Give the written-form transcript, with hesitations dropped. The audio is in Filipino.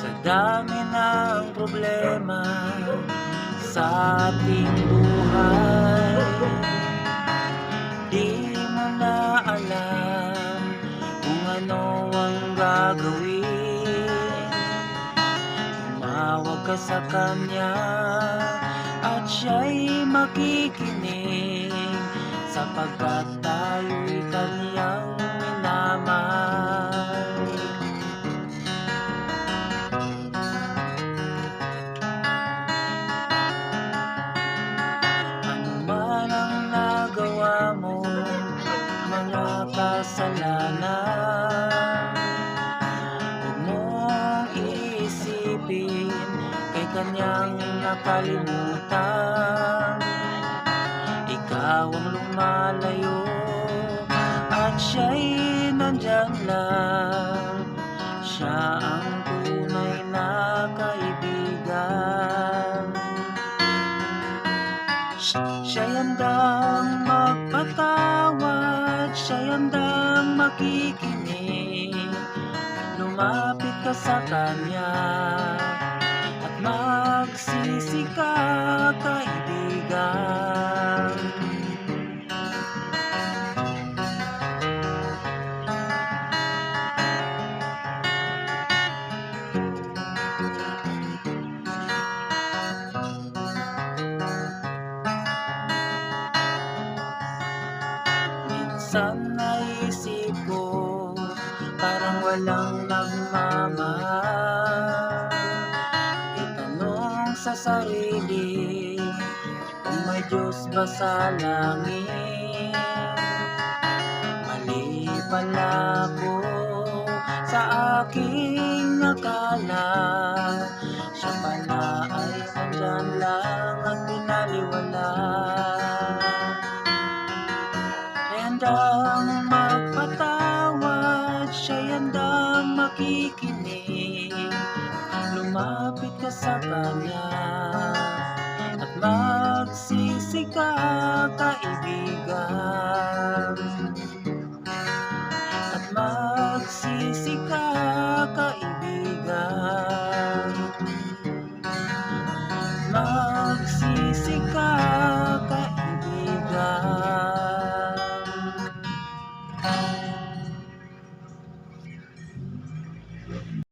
Sa dami ng problema sa ating buhay, di mo na alam kung ano ang gagawin. Tumawag ka sa kanya at siya'y makikinig, sapagkat tayo'y kanyang minamahal. Ano man ang nagawa mo, mga kasalanan, huwag mong iisipin, kay kanyang nakalimutan. Ikaw ang lumalayo at siya'y nandyan lang. Siya ang tunay na kaibigan. Siya'y handang magpatawad, siya'y handang makikinig. Lumapit ka sa kanya at magsisi ka, kaibigan. Minsan naisip ko, parang walang nagmamahal. Itanong sa sarili, kung may Diyos ba sa langit? Mali pala ko sa aking akala, siya pala ay nandyan lang at binaliwala. Handang magpatawad, siya'y handang makikinig. Lumapit ka sa kanya at magsisi ka, kaibigan.